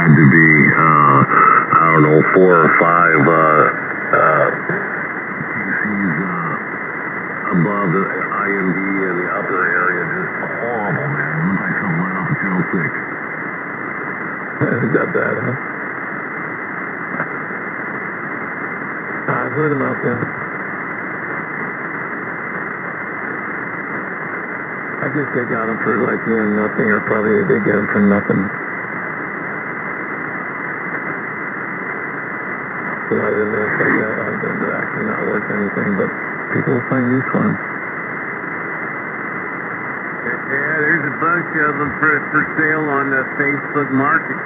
had to be, I don't know, 4 or 5 PCs above the IMD in the upper area. Just horrible, man. Looked like something right off of Channel 6. Is that bad, huh? I've heard them out there. I guess they got them for like nothing, or probably they get them for nothing. A lot of them like that, they're actually not worth anything, but people will find use for them. Yeah, there's a bunch of them for sale on the Facebook Market.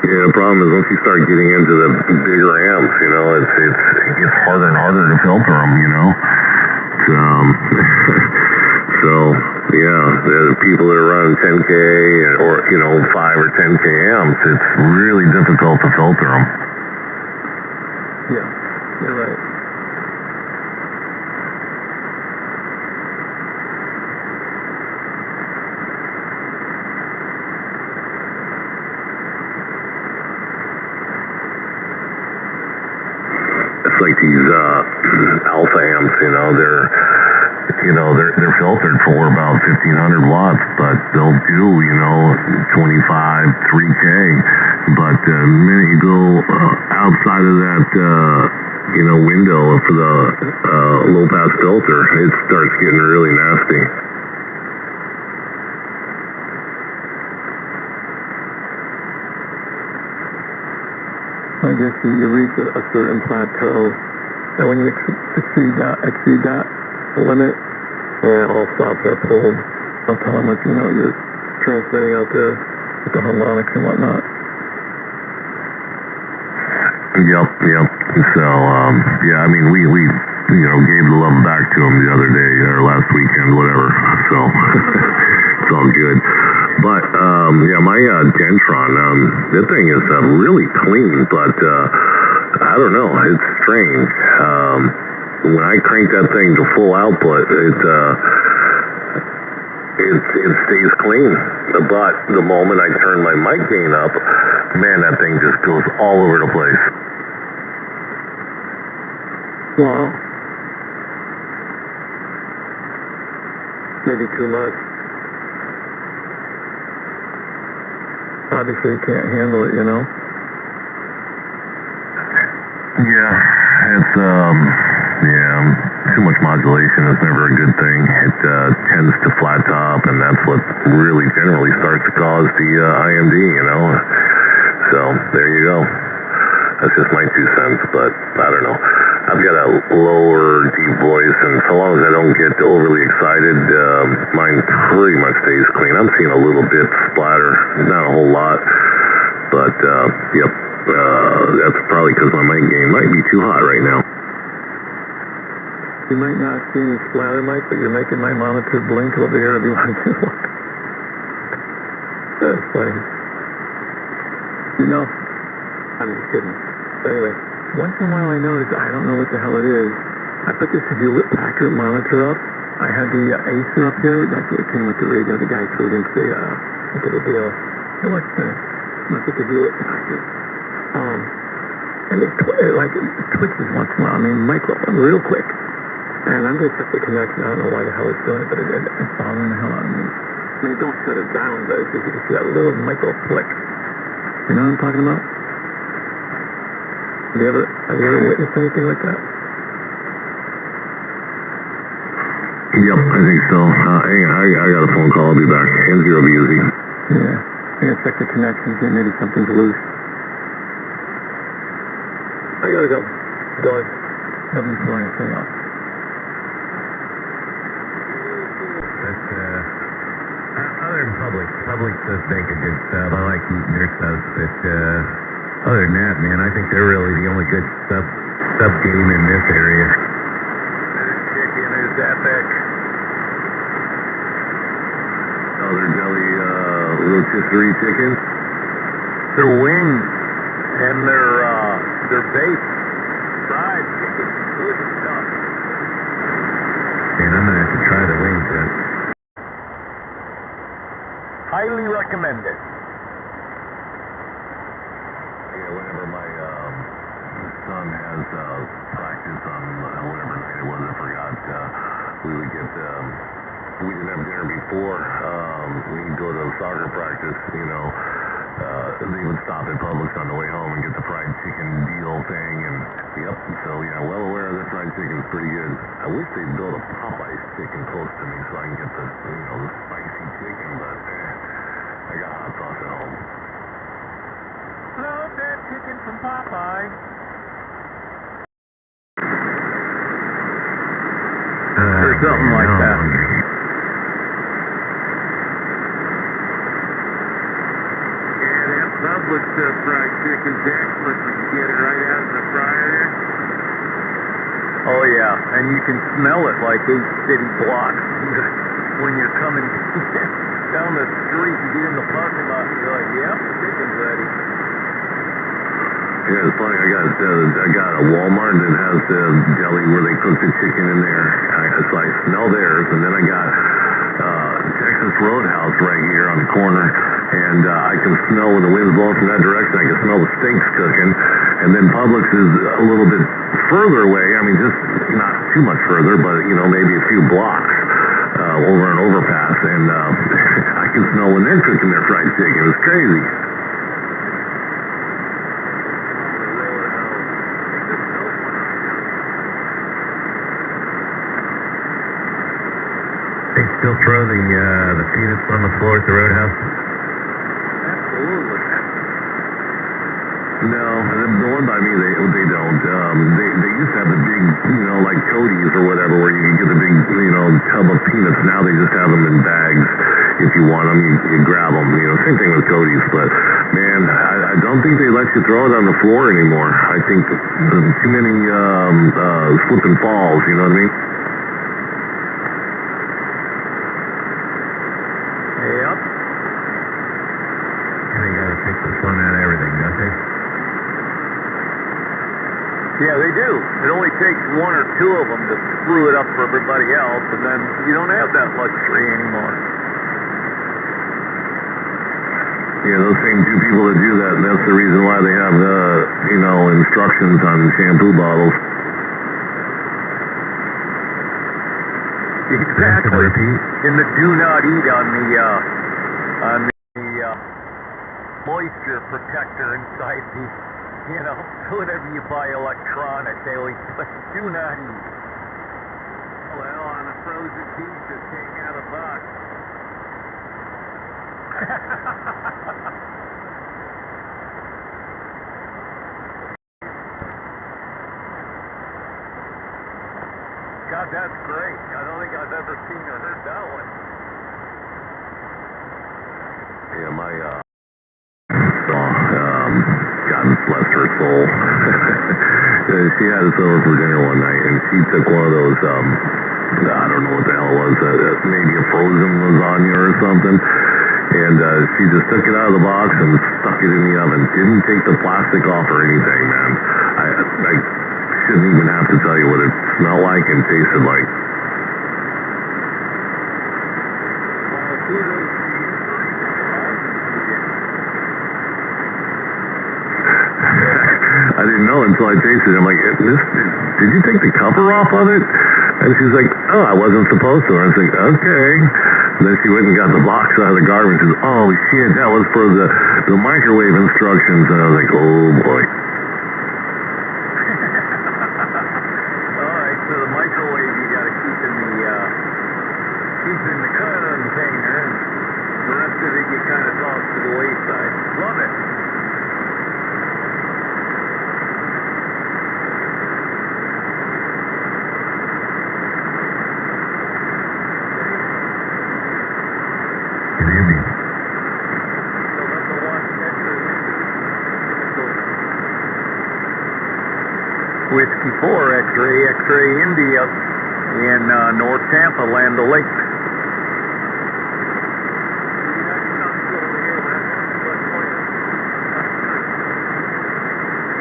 Yeah, the problem is once you start getting into the bigger amps, you know, it gets harder and harder to filter them, you know. So yeah, the people that are running 10K or, you know, 5 or 10K amps, it's really difficult to filter them. Yeah, you're right. It's like these alpha amps, you know, they're filtered for about 1,500 watts, but they'll do, you know, 25, 3K. But the minute you go outside of that, you know, window for the low pass filter, it starts getting really nasty. I guess you reach a certain plateau, and when you exceed that limit, and all stops are pulled up how much, you know, you're transmitting out there with the harmonics and whatnot. Yep. So, yeah, I mean, we you know, gave the love back to him the other day, or last weekend, whatever, so it's all good. But, yeah, my Dentron, that thing is really clean, but I don't know, it's strange. When I crank that thing to full output, it stays clean. But the moment I turn my mic gain up, man, that thing just goes all over the place. Wow. Maybe too much. Obviously you can't handle it, you know? Yeah, it's, too much modulation is never a good thing. It tends to flat top, and that's what really generally starts to cause the IMD, you know? So, there you go. That's just my 2 cents, but I don't know. I've got a lower, deep voice, and so long as I don't get overly excited, mine pretty much stays clean. I'm seeing a little bit splatter, not a whole lot, but, yep, that's probably because my mic gain might be too hot right now. You might not see any splatter, Mike, but you're making my monitor blink over here every once in a while. That's funny. You know, I'm just kidding. But anyway, once in a while I notice, I don't know what the hell it is. I put this Hewlett Packard monitor up. I had the Acer up here. That's what came with the radio. The guy threw it into the deal. So what's the, look at the Hewlett Packard. And it twitches once in a while. I mean, microphone, real quick. And I'm going to check the connection. I don't know why the hell it's doing it, but it's bothering the hell out of me. I mean, don't shut it down, but it's just, you can see that little micro flick. You know what I'm talking about? Have you ever witnessed anything like that? Yep, I think so. Hang on, I got a phone call. I'll be back. N0BUZ. Yeah. I'm going to check the connections. Maybe something's loose. I gotta go. Done. W4 anything else. Other than Public does make a good sub. I like their subs, but other than that, man, I think they're really the only good sub game in this area. Chicken is epic. Other belly rotisserie chicken. Their wings and their base fried chicken, good stuff. And I'm gonna have to try the wing tip. Highly recommended. Yeah, whenever my son has practice on whatever night it was, I forgot, we would get, we didn't have dinner before, we'd go to soccer practice, you know, they would stop at Publix on the way home and get the fried chicken deal thing, and yep, so yeah, well aware their fried chicken's pretty good. I wish they'd build a Popeye's chicken close to me so I can get the, you know, the spicy chicken, but I got hot sauce at home. Love that chicken from Popeye. Or something like that. Yeah, that Publix fried chicken's excellent when you get it right out of the fryer there. Oh yeah, and you can smell it like 8 city blocks when you're coming down the street. You get in the parking lot and you're like, yep, chicken's ready. Yeah, it's funny. I got a Walmart that has the deli where they cook the chicken in there. So I smell theirs, and then I got Texas Roadhouse right here on the corner, and I can smell when the wind's blowing from that direction. I can smell the steaks cooking, and then Publix is a little bit further away. I mean, just not too much further, but you know, maybe a few blocks over an overpass, and I can smell when they're cooking their fried chicken. It's crazy. They still throw the peanuts on the floor at the Roadhouse? Absolutely. No, the one by me, they don't. They used to have the big, you know, like Cody's or whatever, where you can get the big, you know, tub of peanuts. Now they just have them in bags. If you want them, you grab them. You know, same thing with Cody's. But man, I don't think they let you throw it on the floor anymore. I think too many slip and falls. You know what I mean? Yep. And they gotta take the fun out of everything, don't they? Yeah, they do. It only takes 1 or 2 of them to screw it up for everybody else, and then you don't have that luxury anymore. Yeah, those same 2 people that do that, that's the reason why they have, you know, instructions on shampoo bottles. Exactly. In the do not eat on the moisture protector inside the, you know, whatever you buy electronic, they always put do not eat. Well, on a frozen pizza, take out a box. God, that's great. I don't think I've ever seen or heard that one. Yeah, my, God bless her soul. She had us over for dinner one night, and she took one of those, I don't know what the hell it was, maybe a frozen lasagna or something, and she just took it out of the box and stuck it in the oven. Didn't take the plastic off or anything, man. I shouldn't even have to tell you what it smelled like and tasted like. I didn't know until I tasted it. I'm like, did you take the cover off of it? And she's like, oh, I wasn't supposed to. And I was like, okay. And then she went and got the box out of the garbage and says, oh shit, that was for the microwave instructions. And I was like, oh boy. Alright, so the microwave you gotta keep in the container, and the rest of it you kind of toss to the wayside. Love it. Whiskey 4 X-ray India in North Tampa, Land O'Lakes.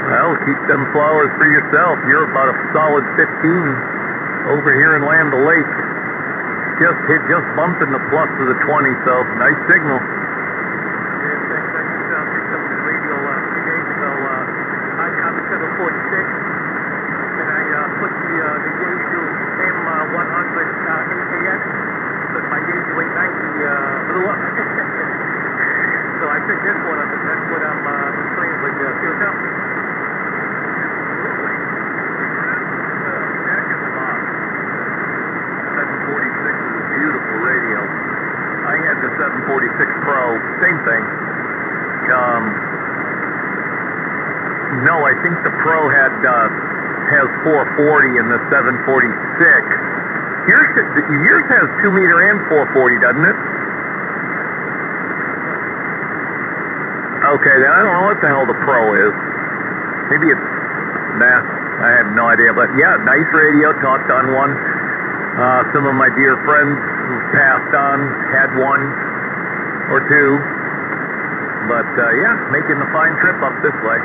Well, keep them flowers for yourself. You're about a solid 15 over here in Land O'Lakes. Just bumped in the plus of the 20, so nice signal. No, I think the Pro has 440 and the 746. Yours has 2 meter and 440, doesn't it? Okay, then I don't know what the hell the Pro is. Maybe it's, I have no idea. But yeah, nice radio, talked on one. Some of my dear friends who passed on had one or two. But yeah, making the fine trip up this way.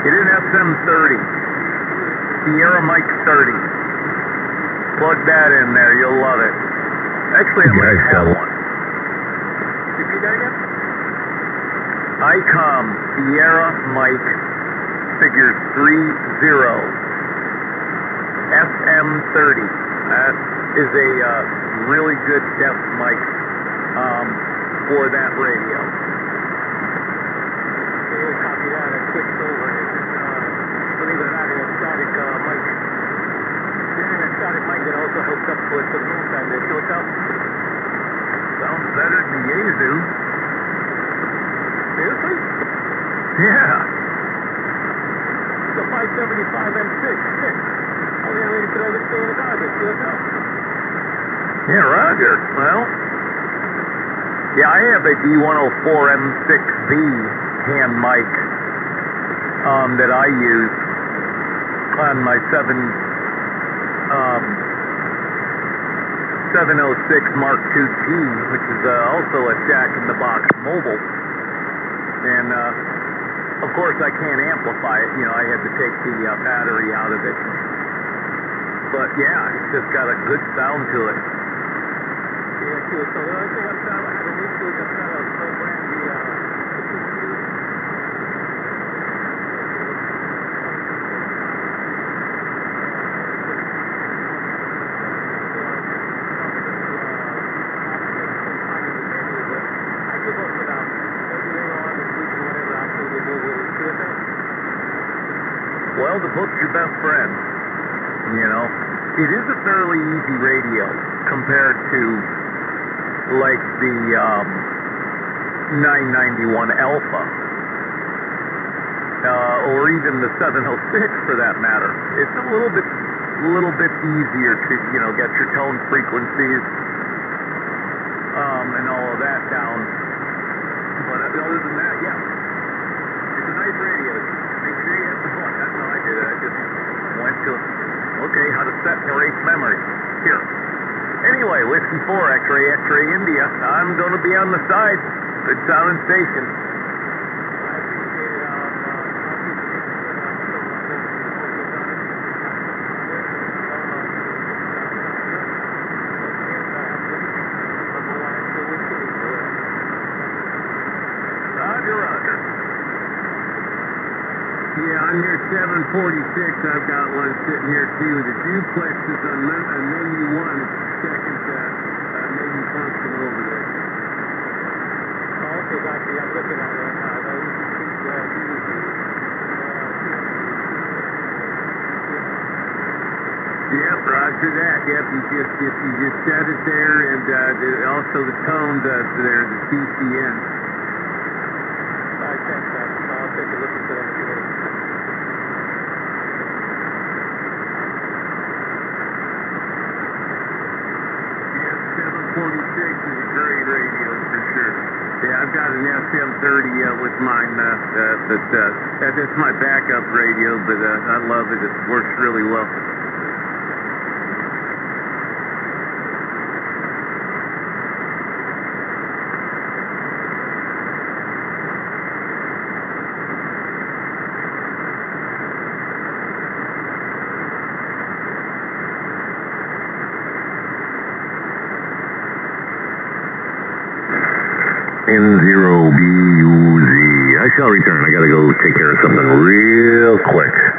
It is SM30, Sierra Mike 30. Plug that in there, you'll love it. Actually, I might have one. Repeat that again? ICOM Sierra Mike figures 30 SM30. That is a really good depth mic for that radio. Copy that. I switched over. Believe it or not, a static mic. Using a static mic that also hooks up with some inside there. See what's up? Sounds better than Yaesu. Seriously? Yeah. It's a 575 M6. Oh, yeah, ready to throw this thing in the garbage. See what's up? Yeah, Roger. Well, yeah, I have a D104 M6B hand mic that I use on my 706 Mark II-T, which is also a jack-in-the-box mobile. And, of course, I can't amplify it. You know, I had to take the battery out of it. But, yeah, it's just got a good sound to it. Yeah, too. So the only thing I'm trying to do is I'm trying to program the Well, the book's your best friend, you know. It is a fairly easy radio compared to, like, the 991 Alpha, or even the 706 for that matter. It's a little bit easier to, you know, get your tone frequencies and all of that down. But other than that, yeah, it's a nice radio. Make sure you have the book. That's all I did. I just went to, okay, how to set and erase memory. Here. Anyway, Whiskey 4, X-Ray, X-Ray, India. I'm going to be on the side. Good sound and station. Yeah, on your 746, I've got one sitting here too. The duplex is on menu 1. It's the second menu function over there. Oh, okay, gotcha. I'm looking at it right now. Yep, roger that. Yep, you just set it there, and also the tone there, the TCN. I'll take a look at that. Yeah, I've got an SM30 with mine, that's my backup radio, but I love it. It works really well. N0BUZ. I shall return. I gotta go take care of something real quick.